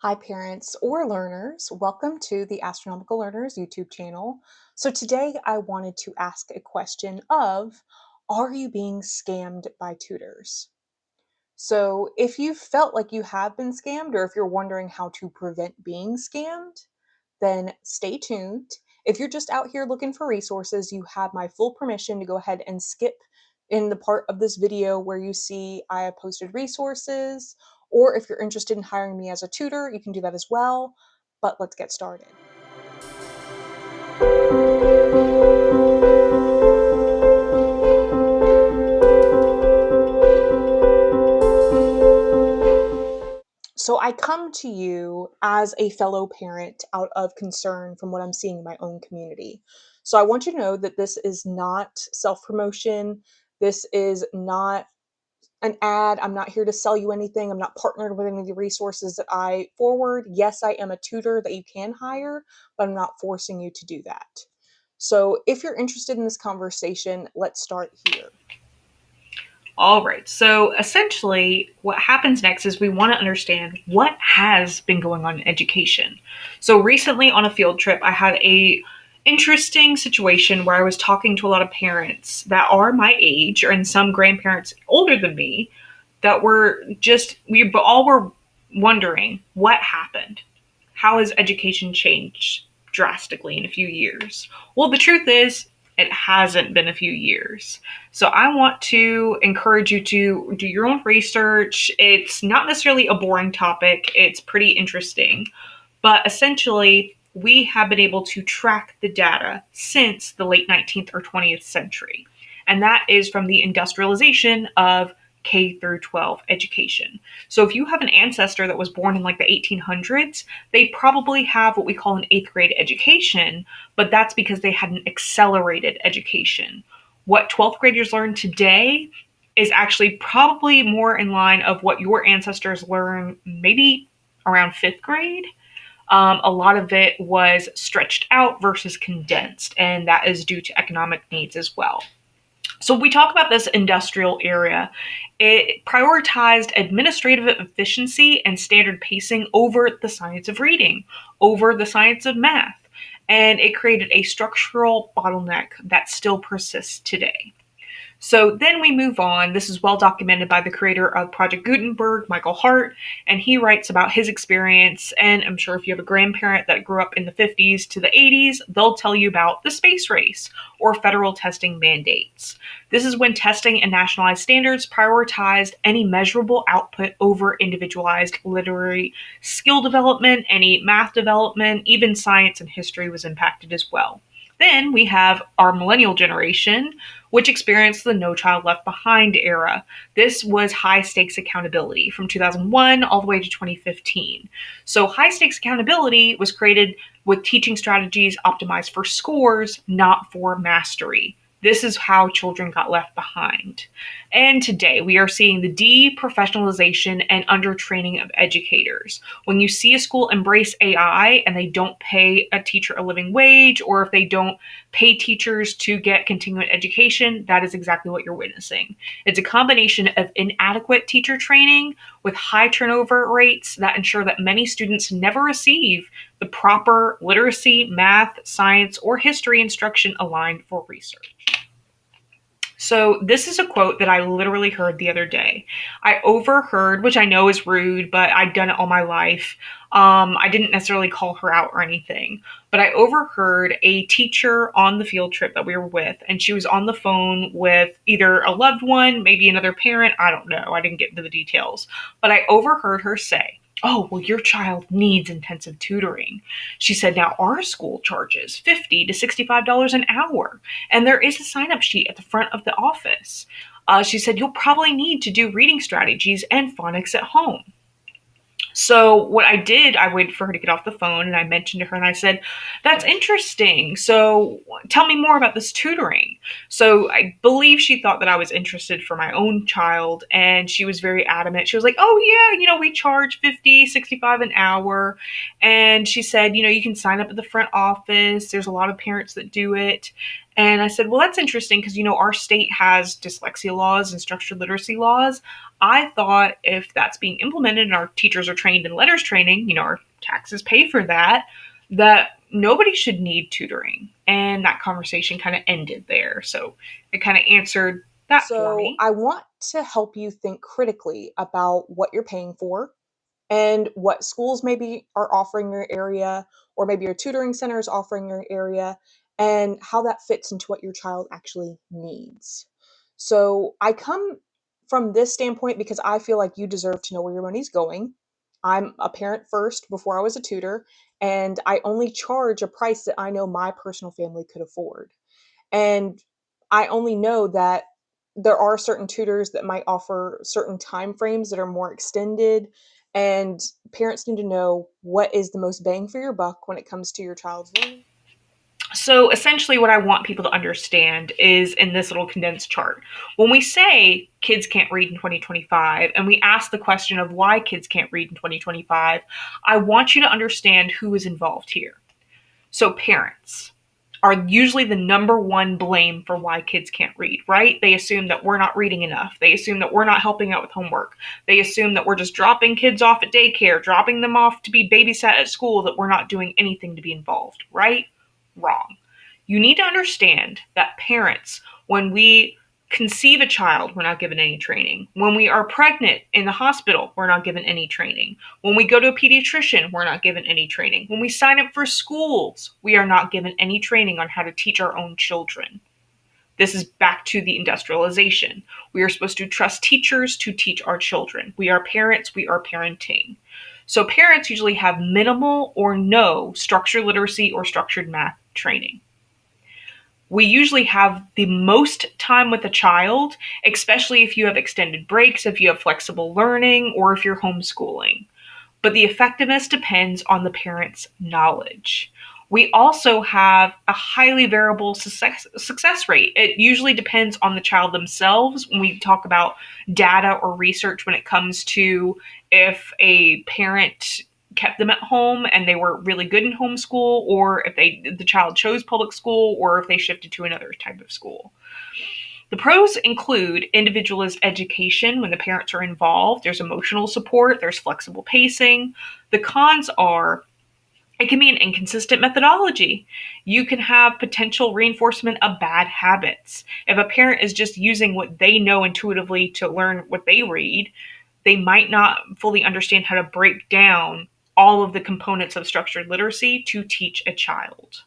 Hi, parents or learners. Welcome to the Astronomical Learners YouTube channel. So, today I wanted to ask a question of Are you being scammed by tutors? So, if you felt like you have been scammed, or if you're wondering how to prevent being scammed, then stay tuned. If you're just out here looking for resources, you have my full permission to go ahead and skip in the part of this video where you see I have posted resources, or if you're interested in hiring me as a tutor, you can do that as well. But let's get started. So I come to you as a fellow parent out of concern from what I'm seeing in my own community. So I want you to know that this is not self promotion. This is not an ad. I'm not here to sell you anything. I'm not partnered with any of the resources that I forward. Yes, I am a tutor that you can hire, but I'm not forcing you to do that. So if you're interested in this conversation, let's start here. All right. So essentially, what happens next is we want to understand what has been going on in education. So recently on a field trip, I had a interesting situation where I was talking to a lot of parents that are my age, or and some grandparents older than me, that we all were wondering what happened. How has education changed drastically in a few years? Well, the truth is, it hasn't been a few years. So I want to encourage you to do your own research. It's not necessarily a boring topic, it's pretty interesting. But essentially, we have been able to track the data since the late 19th or 20th century. And that is from the industrialization of K through 12 education. So if you have an ancestor that was born in like the 1800s, they probably have what we call an eighth grade education, but that's because they had an accelerated education. What 12th graders learn today is actually probably more in line of what your ancestors learned maybe around fifth grade. A lot of it was stretched out versus condensed, and that is due to economic needs as well. So we talk about this industrial era. It prioritized administrative efficiency and standard pacing over the science of reading, over the science of math, and it created a structural bottleneck that still persists today. So then we move on. This is well documented by the creator of Project Gutenberg, Michael Hart, and he writes about his experience. And I'm sure if you have a grandparent that grew up in the 50s to the 80s, they'll tell you about the space race or federal testing mandates. This is when testing and nationalized standards prioritized any measurable output over individualized literary skill development, any math development, even science and history was impacted as well. Then we have our millennial generation, which experienced the No Child Left Behind era. This was high stakes accountability from 2001 all the way to 2015. So, high stakes accountability was created with teaching strategies optimized for scores, not for mastery. This is how children got left behind. And today we are seeing the deprofessionalization and undertraining of educators. When you see a school embrace AI and they don't pay a teacher a living wage, or if they don't pay teachers to get continuing education, that is exactly what you're witnessing. It's a combination of inadequate teacher training with high turnover rates that ensure that many students never receive the proper literacy, math, science, or history instruction aligned for research. So this is a quote that I literally heard the other day. I overheard, which I know is rude, but I've done it all my life. I didn't necessarily call her out or anything, but I overheard a teacher on the field trip that we were with, and she was on the phone with either a loved one, maybe another parent. I don't know. I didn't get into the details, but I overheard her say, "Oh, well, your child needs intensive tutoring." She said, "Now our school charges $50 to $65 an hour, and there is a sign up sheet at the front of the office." She said, "You'll probably need to do reading strategies and phonics at home." So what I did, I waited for her to get off the phone and I mentioned to her and I said, "That's interesting. So tell me more about this tutoring." So I believe she thought that I was interested for my own child and she was very adamant. She was like, "Oh yeah, we charge 50, 65 an hour." And she said, "You can sign up at the front office. There's a lot of parents that do it." And I said, well, that's interesting because, our state has dyslexia laws and structured literacy laws. I thought if that's being implemented and our teachers are trained in letters training, our taxes pay for that, that nobody should need tutoring. And that conversation kind of ended there. So it kind of answered that for So me. I want to help you think critically about what you're paying for and what schools maybe are offering your area, or maybe your tutoring center is offering your area, and how that fits into what your child actually needs. So I come from this standpoint because I feel like you deserve to know where your money's going. I'm a parent first before I was a tutor, and I only charge a price that I know my personal family could afford. And I only know that there are certain tutors that might offer certain time frames that are more extended, and parents need to know what is the most bang for your buck when it comes to your child's learning. So essentially, what I want people to understand is in this little condensed chart. When we say kids can't read in 2025, and we ask the question of why kids can't read in 2025, I want you to understand who is involved here. So, parents are usually the number one blame for why kids can't read, right? They assume that we're not reading enough. They assume that we're not helping out with homework. They assume that we're just dropping kids off at daycare, dropping them off to be babysat at school, that we're not doing anything to be involved, right? Wrong. You need to understand that parents, when we conceive a child, we're not given any training. When we are pregnant in the hospital, we're not given any training. When we go to a pediatrician, we're not given any training. When we sign up for schools, we are not given any training on how to teach our own children. This is back to the industrialization. We are supposed to trust teachers to teach our children. We are parents, we are parenting. So parents usually have minimal or no structured literacy or structured math training. We usually have the most time with a child, especially if you have extended breaks, if you have flexible learning, or if you're homeschooling. But the effectiveness depends on the parent's knowledge. We also have a highly variable success rate. It usually depends on the child themselves when we talk about data or research when it comes to if a parent kept them at home and they were really good in homeschool, or if the child chose public school, or if they shifted to another type of school. The pros include individualized education when the parents are involved, there's emotional support, there's flexible pacing. The cons are it can be an inconsistent methodology. You can have potential reinforcement of bad habits. If a parent is just using what they know intuitively to learn what they read, they might not fully understand how to break down all of the components of structured literacy to teach a child.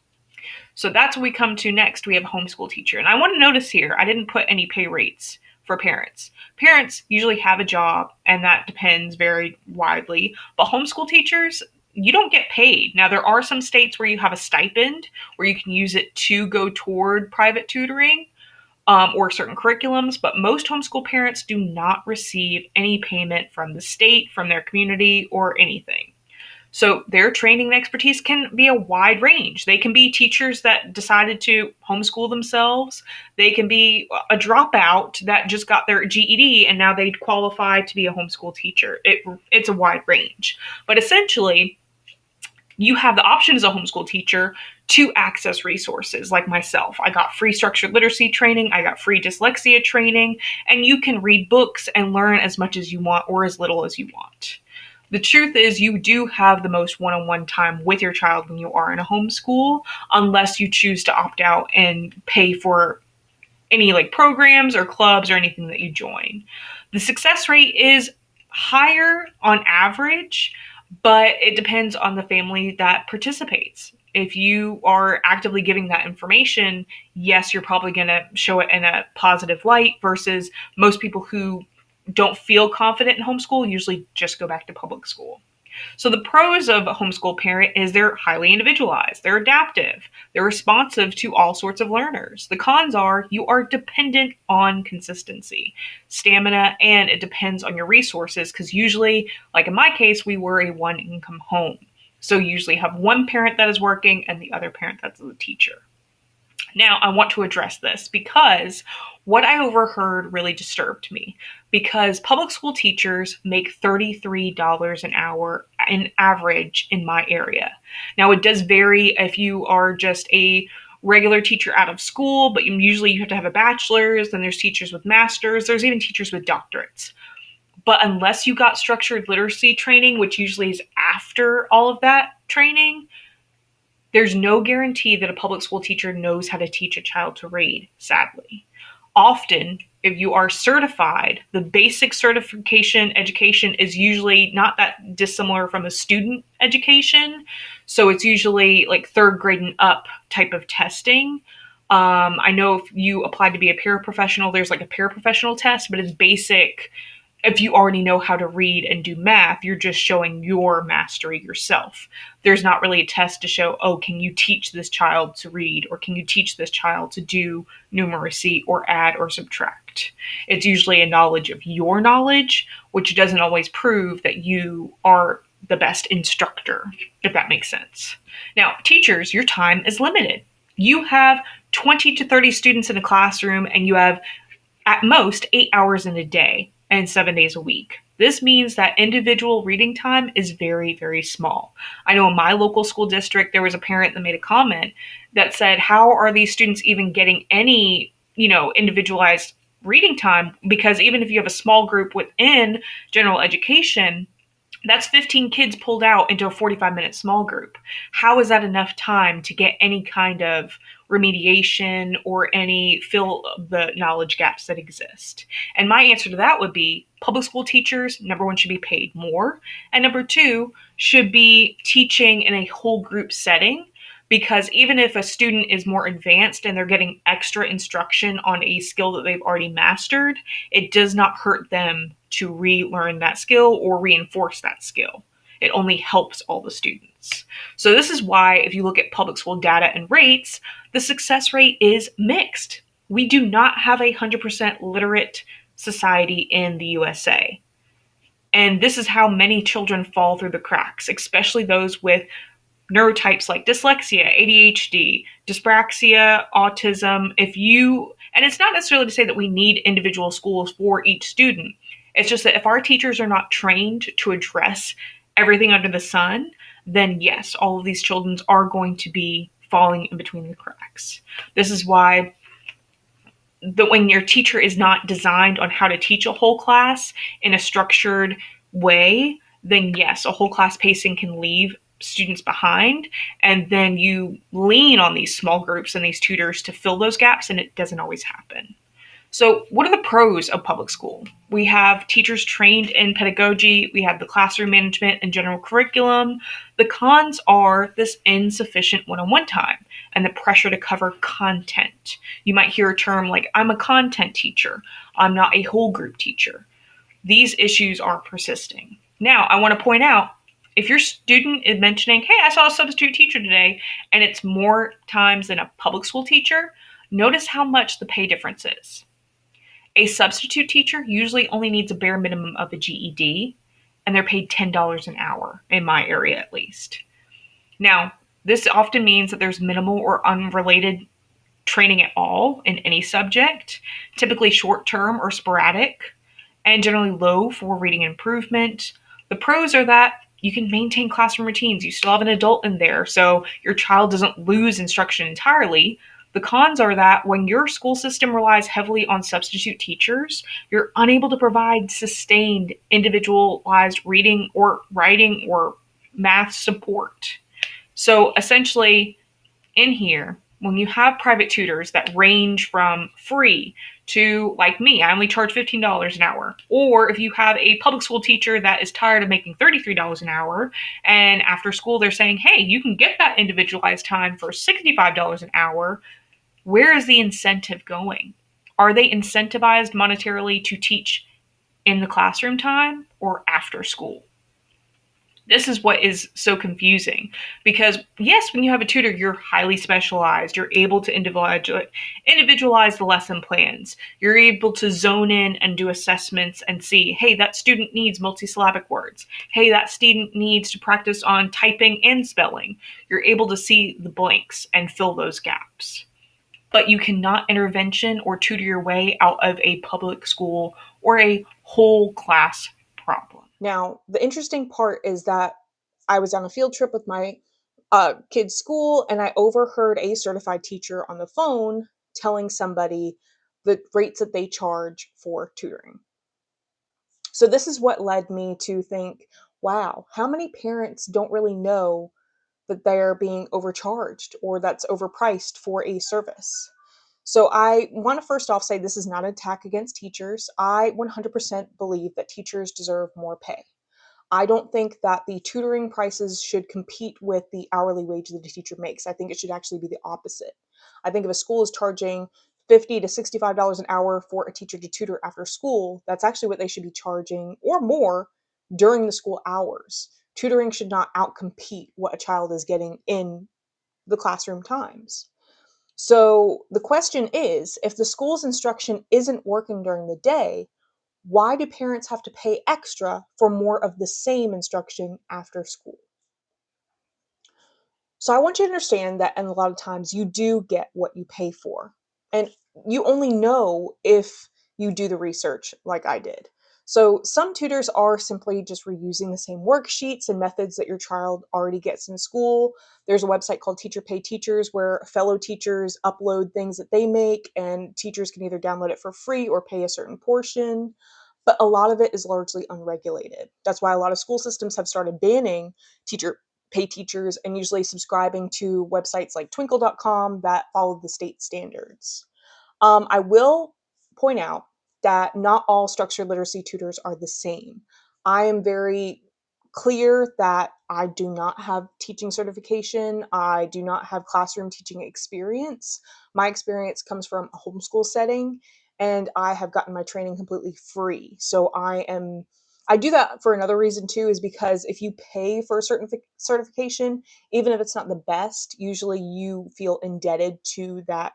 So that's what we come to next. We have a homeschool teacher. And I want to notice here, I didn't put any pay rates for parents. Parents usually have a job, and that depends very widely. But homeschool teachers, you don't get paid. Now, there are some states where you have a stipend where you can use it to go toward private tutoring or certain curriculums, but most homeschool parents do not receive any payment from the state, from their community, or anything. So their training and expertise can be a wide range. They can be teachers that decided to homeschool themselves. They can be a dropout that just got their GED and now they qualify to be a homeschool teacher. It's a wide range. But essentially, you have the option as a homeschool teacher to access resources like myself. I got free structured literacy training, I got free dyslexia training, and you can read books and learn as much as you want or as little as you want. The truth is, you do have the most one on one time with your child when you are in a homeschool, unless you choose to opt out and pay for any like programs or clubs or anything that you join. The success rate is higher on average, but it depends on the family that participates. If you are actively giving that information, yes, you're probably going to show it in a positive light versus most people who don't feel confident in homeschool usually just go back to public school. So the pros of a homeschool parent is they're highly individualized, they're adaptive, they're responsive to all sorts of learners. The cons are you are dependent on consistency, stamina, and it depends on your resources because usually, like in my case, we were a one income home. So you usually have one parent that is working and the other parent that's the teacher. Now, I want to address this because what I overheard really disturbed me because public school teachers make $33 an hour in average in my area. Now, it does vary if you are just a regular teacher out of school, but usually you have to have a bachelor's. Then there's teachers with masters. There's even teachers with doctorates. But unless you got structured literacy training, which usually is after all of that training, there's no guarantee that a public school teacher knows how to teach a child to read, sadly. Often, if you are certified, the basic certification education is usually not that dissimilar from a student education. So it's usually like third grade and up type of testing. I know if you apply to be a paraprofessional, there's like a paraprofessional test, but it's basic. If you already know how to read and do math, you're just showing your mastery yourself. There's not really a test to show, oh, can you teach this child to read, or can you teach this child to do numeracy or add or subtract? It's usually a knowledge of your knowledge, which doesn't always prove that you are the best instructor, if that makes sense. Now, teachers, your time is limited. You have 20 to 30 students in a classroom, and you have at most 8 hours in a day and 7 days a week. This means that individual reading time is very, very small. I know in my local school district, there was a parent that made a comment that said, how are these students even getting any, individualized reading time? Because even if you have a small group within general education, that's 15 kids pulled out into a 45-minute small group. How is that enough time to get any kind of remediation or any fill the knowledge gaps that exist? And my answer to that would be public school teachers, number one, should be paid more. And number two, should be teaching in a whole group setting, because even if a student is more advanced and they're getting extra instruction on a skill that they've already mastered, it does not hurt them to relearn that skill or reinforce that skill. It only helps all the students. So this is why if you look at public school data and rates, the success rate is mixed. We do not have a 100% literate society in the USA. And this is how many children fall through the cracks, especially those with neurotypes like dyslexia, ADHD, dyspraxia, autism. And it's not necessarily to say that we need individual schools for each student. It's just that if our teachers are not trained to address everything under the sun, then yes, all of these children are going to be falling in between the cracks. This is why when your teacher is not designed on how to teach a whole class in a structured way, then yes, a whole class pacing can leave students behind, and then you lean on these small groups and these tutors to fill those gaps, and it doesn't always happen. So, what are the pros of public school? We have teachers trained in pedagogy, we have the classroom management and general curriculum. The cons are this insufficient one on one time and the pressure to cover content. You might hear a term like, I'm a content teacher, I'm not a whole group teacher. These issues are persisting. Now, I want to point out, if your student is mentioning, hey, I saw a substitute teacher today, and it's more times than a public school teacher, notice how much the pay difference is. A substitute teacher usually only needs a bare minimum of a GED, and they're paid $10 an hour, in my area at least. Now, this often means that there's minimal or unrelated training at all in any subject, typically short term or sporadic, and generally low for reading improvement. The pros are that you can maintain classroom routines. You still have an adult in there, so your child doesn't lose instruction entirely. The cons are that when your school system relies heavily on substitute teachers, you're unable to provide sustained, individualized reading or writing or math support. So essentially, in here, when you have private tutors that range from free to, like me, I only charge $15 an hour. Or if you have a public school teacher that is tired of making $33 an hour, and after school they're saying, hey, you can get that individualized time for $65 an hour, where is the incentive going? Are they incentivized monetarily to teach in the classroom time or after school? This is what is so confusing, because yes, when you have a tutor, you're highly specialized. You're able to individualize the lesson plans. You're able to zone in and do assessments and see, hey, that student needs multisyllabic words. Hey, that student needs to practice on typing and spelling. You're able to see the blanks and fill those gaps. But you cannot intervention or tutor your way out of a public school or a whole class problem. Now, the interesting part is that I was on a field trip with my kid's school, and I overheard a certified teacher on the phone telling somebody the rates that they charge for tutoring. So this is what led me to think, wow, how many parents don't really know that they're being overcharged or that's overpriced for a service? So I want to first off say this is not an attack against teachers. I 100% believe that teachers deserve more pay. I don't think that the tutoring prices should compete with the hourly wage that a teacher makes. I think it should actually be the opposite. I think if a school is charging $50 to $65 an hour for a teacher to tutor after school, that's actually what they should be charging or more during the school hours. Tutoring should not outcompete what a child is getting in the classroom times. So the question is, if the school's instruction isn't working during the day, why do parents have to pay extra for more of the same instruction after school? So I want you to understand that, and a lot of times you do get what you pay for. And you only know if you do the research like I did. So some tutors are simply just reusing the same worksheets and methods that your child already gets in school. There's a website called Teacher Pay Teachers where fellow teachers upload things that they make, and teachers can either download it for free or pay a certain portion. But a lot of it is largely unregulated. That's why a lot of school systems have started banning teacher pay teachers and usually subscribing to websites like twinkle.com that follow the state standards. I will point out that not all structured literacy tutors are the same. I am very clear that I do not have teaching certification. I do not have classroom teaching experience. My experience comes from a homeschool setting, and I have gotten my training completely free. So I do that for another reason too, is because if you pay for a certain certification, even if it's not the best, usually you feel indebted to that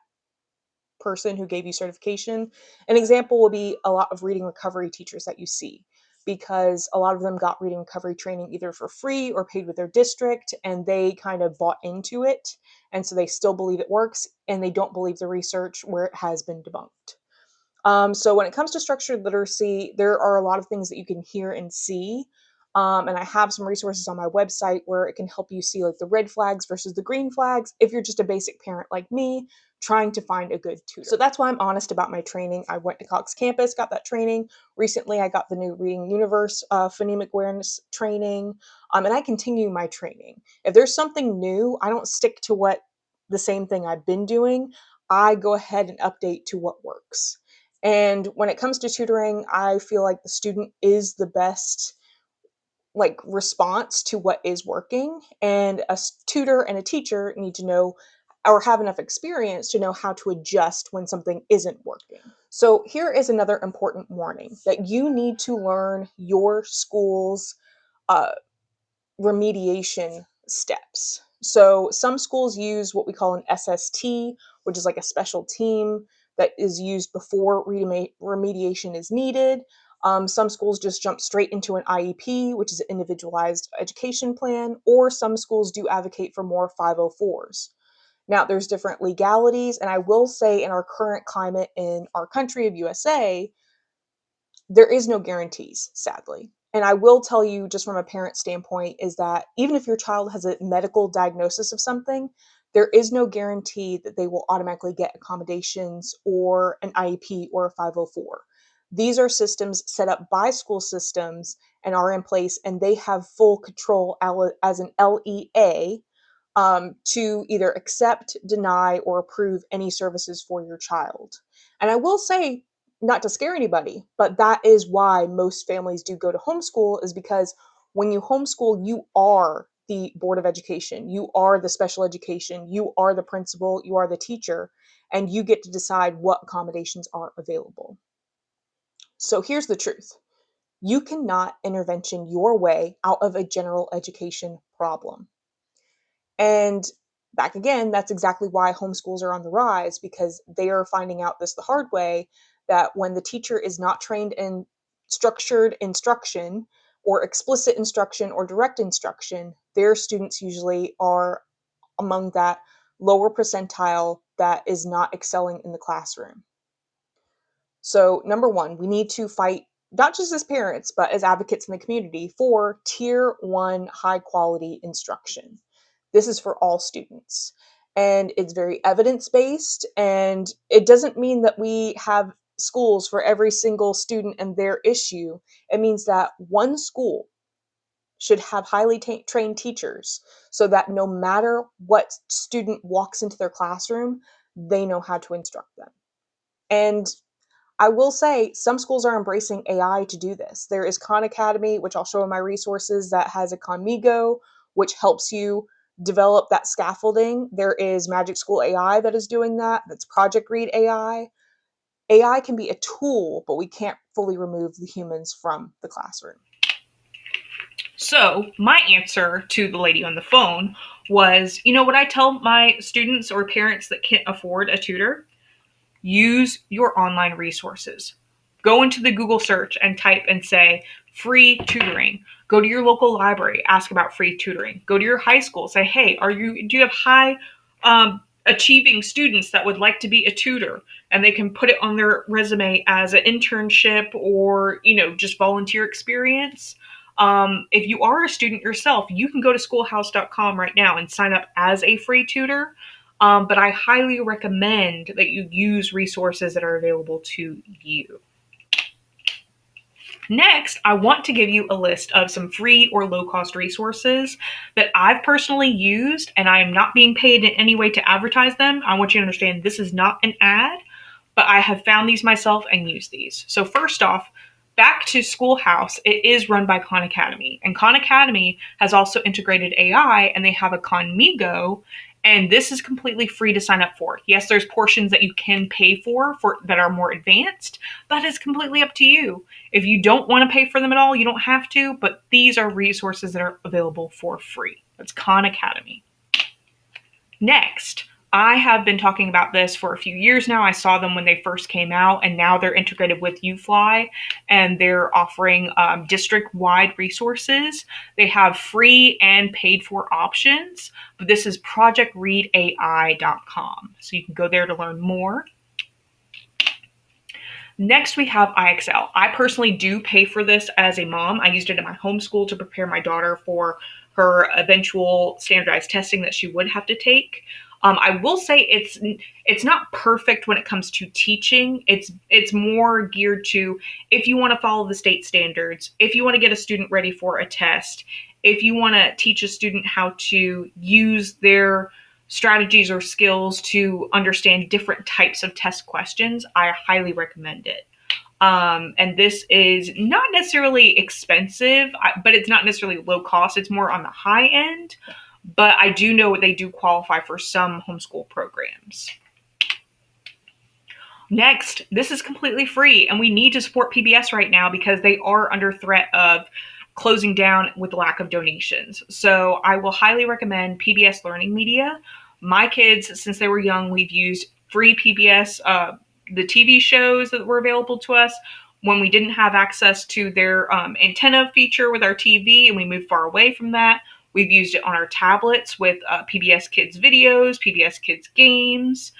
person who gave you certification. An example will be a lot of reading recovery teachers that you see, because a lot of them got reading recovery training either for free or paid with their district, and they kind of bought into it. And so they still believe it works, and they don't believe the research where it has been debunked. So when it comes to structured literacy, there are a lot of things that you can hear and see. And I have some resources on my website where it can help you see like the red flags versus the green flags if you're just a basic parent like me trying to find a good tutor. So that's why I'm honest about my training. I went to Cox Campus, got that training. Recently, I got the new Reading Universe phonemic awareness training, and I continue my training. If there's something new, I don't stick to what the same thing I've been doing. I go ahead and update to what works. And when it comes to tutoring, I feel like the student is the best like response to what is working, and tutor and a teacher need to know or have enough experience to know how to adjust when something isn't working. So here is another important warning that you need to learn your school's uh, remediation steps. So some schools use what we call an SST, which is like a special team that is used before remediation is needed. Some schools just jump straight into an IEP, which is an individualized education plan, or some schools do advocate for more 504s. Now, there's different legalities, and I will say in our current climate in our country of USA, there is no guarantees, sadly. And I will tell you, just from a parent standpoint, is that even if your child has a medical diagnosis of something, there is no guarantee that they will automatically get accommodations or an IEP or a 504. These are systems set up by school systems and are in place, and they have full control as an LEA to either accept, deny, or approve any services for your child. And I will say, not to scare anybody, but that is why most families do go to homeschool, is because when you homeschool, you are the Board of Education, you are the special education, you are the principal, you are the teacher, and you get to decide what accommodations are available. So here's the truth. You cannot intervention your way out of a general education problem. And back again, that's exactly why homeschools are on the rise, because they are finding out this the hard way, that when the teacher is not trained in structured instruction or explicit instruction or direct instruction, their students usually are among that lower percentile that is not excelling in the classroom. So, number one, we need to fight, not just as parents, but as advocates in the community, for tier one high quality instruction. this is for all students. And it's very evidence based. And it doesn't mean that we have schools for every single student and their issue. It means that one school should have highly trained teachers so that no matter what student walks into their classroom, they know how to instruct them. And I will say some schools are embracing AI to do this. There is Khan Academy, which I'll show in my resources, that has a Conmigo, which helps you develop that scaffolding. There is Magic School AI that is doing that. That's Project Read AI. AI can be a tool, but we can't fully remove the humans from the classroom. So, my answer to the lady on the phone was, you know what I tell my students or parents that can't afford a tutor? Use your online resources. Go into the Google search and type and say free tutoring. Go to your local library, ask about free tutoring. Go to your high school, say, hey, do you have high achieving students that would like to be a tutor? And they can put it on their resume as an internship or, just volunteer experience. If you are a student yourself, you can go to schoolhouse.com right now and sign up as a free tutor. But I highly recommend that you use resources that are available to you. Next, I want to give you a list of some free or low cost resources that I've personally used, and I am not being paid in any way to advertise them. I want you to understand this is not an ad, but I have found these myself and used these. So, first off, back to Schoolhouse, it is run by Khan Academy, and Khan Academy has also integrated AI, and they have a Conmigo, and this is completely free to sign up for. Yes, there's portions that you can pay for that are more advanced. That is completely up to you. If you don't want to pay for them at all, you don't have to, but these are resources that are available for free. That's Khan Academy. Next, I have been talking about this for a few years now. I saw them when they first came out, and now they're integrated with UFly, and they're offering district-wide resources. They have free and paid-for options, but this is projectreadai.com, so you can go there to learn more. Next, we have IXL. I personally do pay for this as a mom. I used it in my homeschool to prepare my daughter for her eventual standardized testing that she would have to take. I will say it's not perfect when it comes to teaching. It's more geared to if you want to follow the state standards, if you want to get a student ready for a test, if you want to teach a student how to use their strategies or skills to understand different types of test questions, I highly recommend it. And this is not necessarily expensive, but it's not necessarily low cost. It's more on the high end. But I do know they do qualify for some homeschool programs. Next, this is completely free, and we need to support PBS right now because they are under threat of closing down with lack of donations. So I will highly recommend PBS Learning Media. My kids, since they were young, we've used free PBS, the TV shows that were available to us. When we didn't have access to their antenna feature with our TV and we moved far away from that, we've used it on our tablets with PBS Kids videos, PBS Kids games.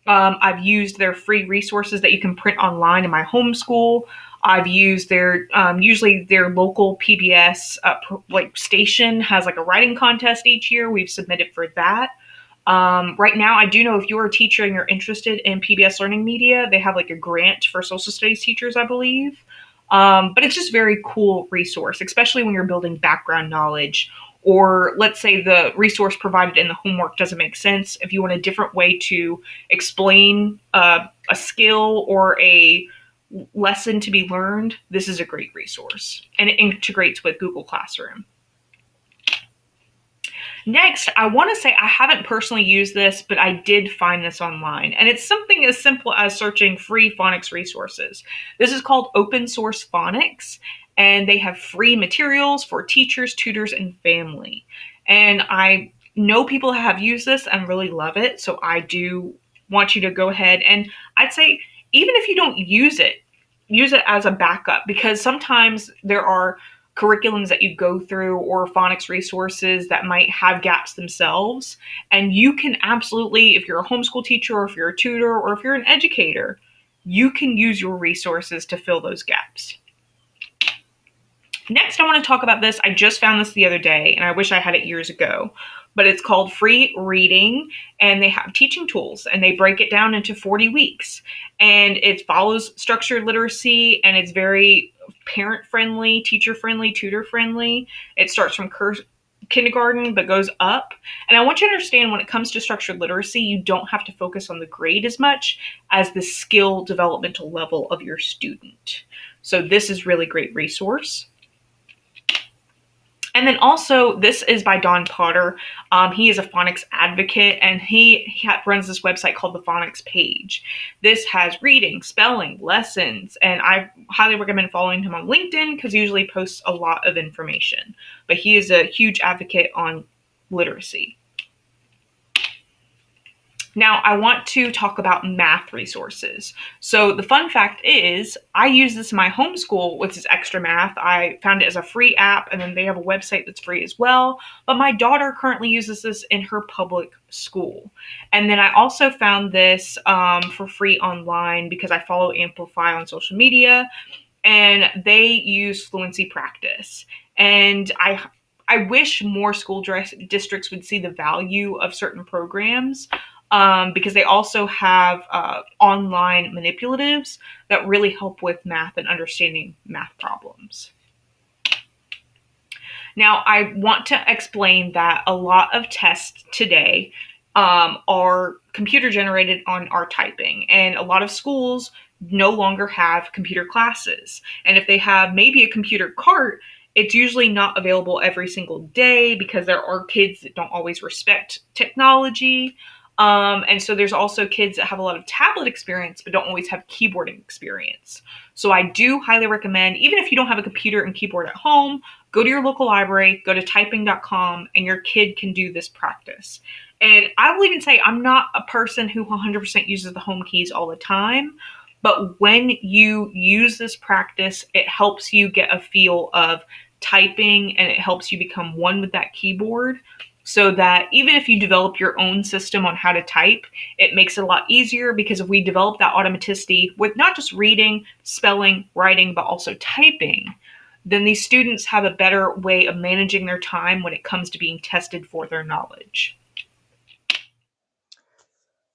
I've used their free resources that you can print online in my homeschool. I've used their usually their local PBS station has like a writing contest each year. We've submitted for that. Right now, I do know if you're a teacher and you're interested in PBS Learning Media, they have like a grant for social studies teachers, I believe. But it's just a very cool resource, especially when you're building background knowledge. Or let's say the resource provided in the homework doesn't make sense. If you want a different way to explain a skill or a lesson to be learned, this is a great resource. And it integrates with Google Classroom. Next, I want to say I haven't personally used this, but I did find this online. And it's something as simple as searching free phonics resources. This is called Open Source Phonics, and they have free materials for teachers, tutors, and family. And I know people have used this and really love it, so I do want you to go ahead and I'd say even if you don't use it as a backup because sometimes there are curriculums that you go through or phonics resources that might have gaps themselves. And you can absolutely, if you're a homeschool teacher or if you're a tutor or if you're an educator, you can use your resources to fill those gaps. Next, I want to talk about this. I just found this the other day, and I wish I had it years ago. But it's called Free Reading, and they have teaching tools, and they break it down into 40 weeks. And it follows structured literacy, and it's very parent friendly, teacher friendly, tutor friendly. It starts from kindergarten but goes up. And I want you to understand when it comes to structured literacy, you don't have to focus on the grade as much as the skill developmental level of your student. So this is really great resource. And then also, this is by Don Potter. He is a phonics advocate, and he runs this website called the Phonics Page. This has reading, spelling, lessons, and I highly recommend following him on LinkedIn because he usually posts a lot of information. But he is a huge advocate on literacy. Now, I want to talk about math resources. So, the fun fact is, I use this in my homeschool, which is Extra Math. I found it as a free app, and then they have a website that's free as well. But my daughter currently uses this in her public school. And then I also found this for free online because I follow Amplify on social media, and they use Fluency Practice. And I wish more school districts would see the value of certain programs because they also have online manipulatives that really help with math and understanding math problems. Now, I want to explain that a lot of tests today are computer generated on our typing, and a lot of schools no longer have computer classes. And if they have maybe a computer cart, it's usually not available every single day because there are kids that don't always respect technology. And so there's also kids that have a lot of tablet experience but don't always have keyboarding experience. So I do highly recommend, even if you don't have a computer and keyboard at home, go to your local library, go to typing.com, and your kid can do this practice. And I will even say I'm not a person who 100% uses the home keys all the time, but when you use this practice, it helps you get a feel of typing and it helps you become one with that keyboard so that even if you develop your own system on how to type, it makes it a lot easier because if we develop that automaticity with not just reading, spelling, writing, but also typing, then these students have a better way of managing their time when it comes to being tested for their knowledge.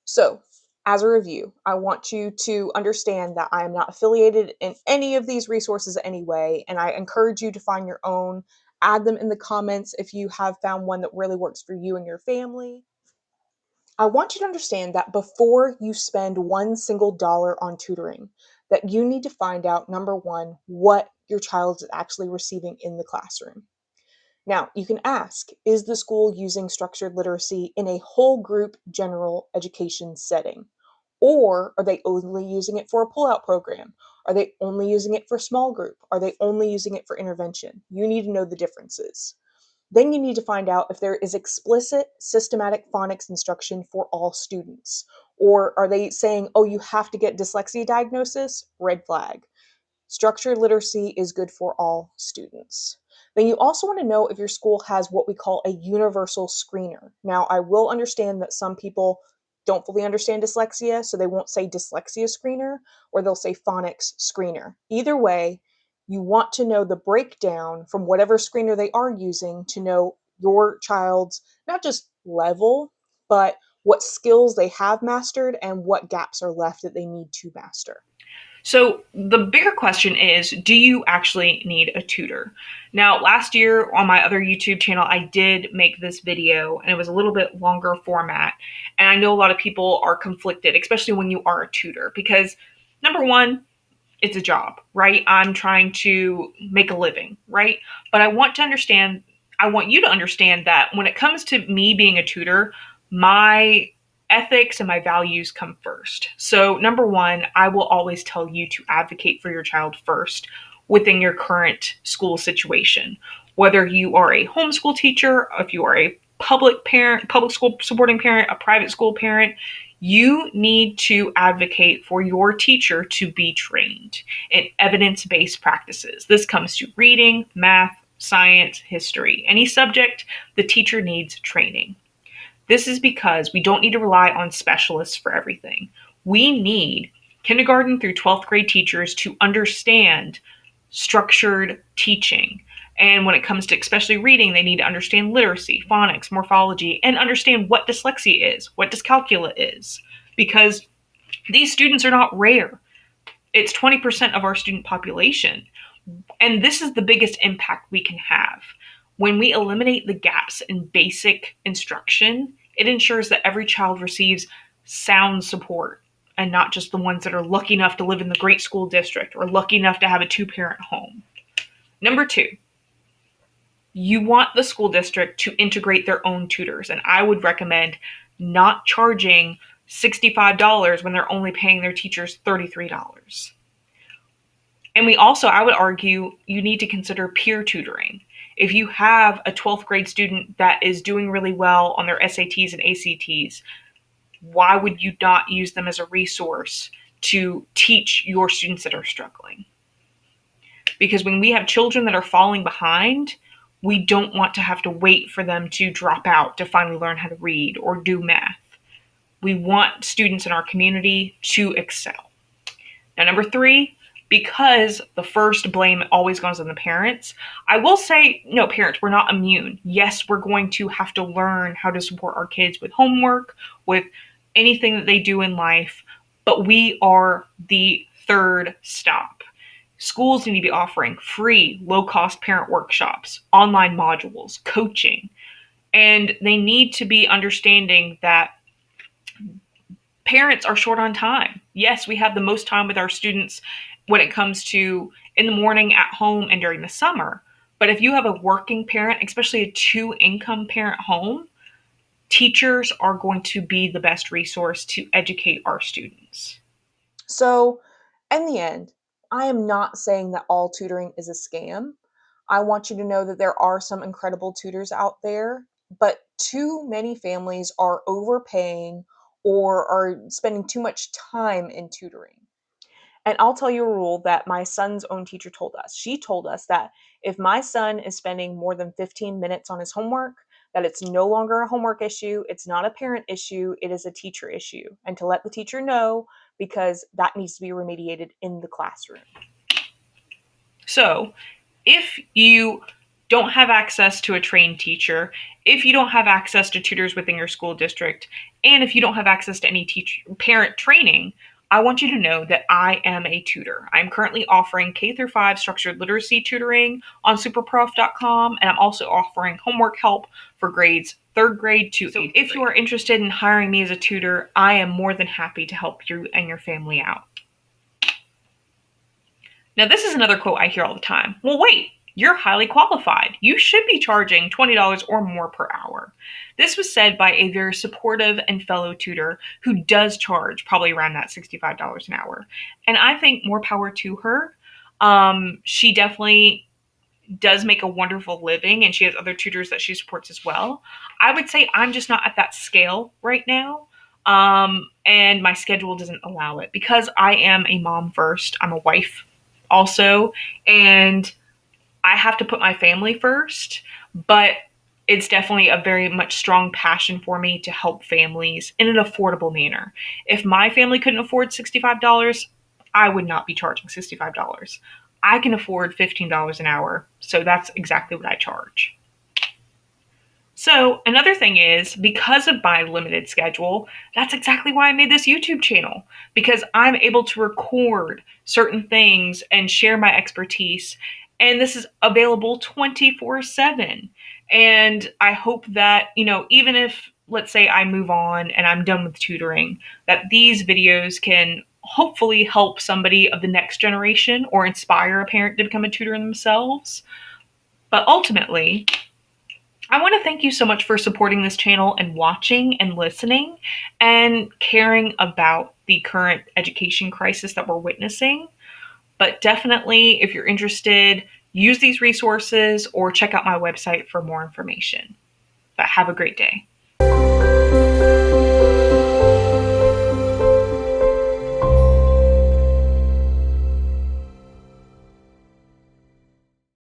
So, as a review, I want you to understand that I am not affiliated in any of these resources anyway, and I encourage you to find your own. Add them in the comments if you have found one that really works for you and your family. I want you to understand that before you spend one single dollar on tutoring, that you need to find out number one, what your child is actually receiving in the classroom. Now, you can ask, is the school using structured literacy in a whole group general education setting? Or are they only using it for a pullout program? Are they only using it for small group? Are they only using it for intervention? You need to know the differences. Then you need to find out if there is explicit systematic phonics instruction for all students. Or are they saying, oh, you have to get dyslexia diagnosis? Red flag. Structured literacy is good for all students. Then you also want to know if your school has what we call a universal screener. Now, I will understand that some people don't fully understand dyslexia, so they won't say dyslexia screener or they'll say phonics screener. Either way, you want to know the breakdown from whatever screener they are using to know your child's not just level, but what skills they have mastered and what gaps are left that they need to master. So the bigger question is, do you actually need a tutor? Now, last year on my other YouTube channel, I did make this video and it was a little bit longer format. And I know a lot of people are conflicted, especially when you are a tutor, because number one, it's a job, right? I'm trying to make a living, right? But I want you to understand that when it comes to me being a tutor, my ethics and my values come first. So, number one, I will always tell you to advocate for your child first within your current school situation. Whether you are a homeschool teacher, if you are a public parent, public school supporting parent, a private school parent, you need to advocate for your teacher to be trained in evidence based practices. This comes to reading, math, science, history. Any subject, the teacher needs training. This is because we don't need to rely on specialists for everything. We need kindergarten through 12th grade teachers to understand structured teaching. And when it comes to especially reading, they need to understand literacy, phonics, morphology, and understand what dyslexia is, what dyscalculia is, because these students are not rare. It's 20% of our student population. And this is the biggest impact we can have. When we eliminate the gaps in basic instruction, it ensures that every child receives sound support and not just the ones that are lucky enough to live in the great school district or lucky enough to have a two-parent home. Number two, you want the school district to integrate their own tutors. And I would recommend not charging $65 when they're only paying their teachers $33. And I would argue, you need to consider peer tutoring. If you have a 12th grade student that is doing really well on their SATs and ACTs, why would you not use them as a resource to teach your students that are struggling? Because when we have children that are falling behind, we don't want to have to wait for them to drop out to finally learn how to read or do math. We want students in our community to excel. Now, number three, because the first blame always goes on the parents, I will say, no, parents, we're not immune. Yes, we're going to have to learn how to support our kids with homework, with anything that they do in life, but we are the third stop. Schools need to be offering free, low-cost parent workshops, online modules, coaching, and they need to be understanding that parents are short on time. Yes, we have the most time with our students when it comes to in the morning, at home, and during the summer. But if you have a working parent, especially a two-income parent home, teachers are going to be the best resource to educate our students. So, in the end, I am not saying that all tutoring is a scam. I want you to know that there are some incredible tutors out there, but too many families are overpaying or are spending too much time in tutoring. And I'll tell you a rule that my son's own teacher told us. She told us that if my son is spending more than 15 minutes on his homework, that it's no longer a homework issue, it's not a parent issue, it is a teacher issue. And to let the teacher know, because that needs to be remediated in the classroom. So, if you don't have access to a trained teacher, if you don't have access to tutors within your school district, and if you don't have access to any parent training, I want you to know that I am a tutor. I'm currently offering K through 5 structured literacy tutoring on superprof.com, and I'm also offering homework help for grades 3rd grade to 8th. If you are interested in hiring me as a tutor, I am more than happy to help you and your family out. Now, this is another quote I hear all the time. Well, wait, you're highly qualified. You should be charging $20 or more per hour. This was said by a very supportive and fellow tutor who does charge probably around that $65 an hour. And I think more power to her. She definitely does make a wonderful living, and she has other tutors that she supports as well. I would say I'm just not at that scale right now. And my schedule doesn't allow it because I am a mom first. I'm a wife also, and I have to put my family first, but it's definitely a very much strong passion for me to help families in an affordable manner. If my family couldn't afford $65, I would not be charging $65. I can afford $15 an hour, so that's exactly what I charge. So, another thing is, because of my limited schedule, that's exactly why I made this YouTube channel, because I'm able to record certain things and share my expertise. And this is available 24/7. And I hope that, even if, let's say, I move on and I'm done with tutoring, that these videos can hopefully help somebody of the next generation or inspire a parent to become a tutor themselves. But ultimately, I want to thank you so much for supporting this channel and watching and listening and caring about the current education crisis that we're witnessing. But definitely, if you're interested, use these resources or check out my website for more information. But have a great day.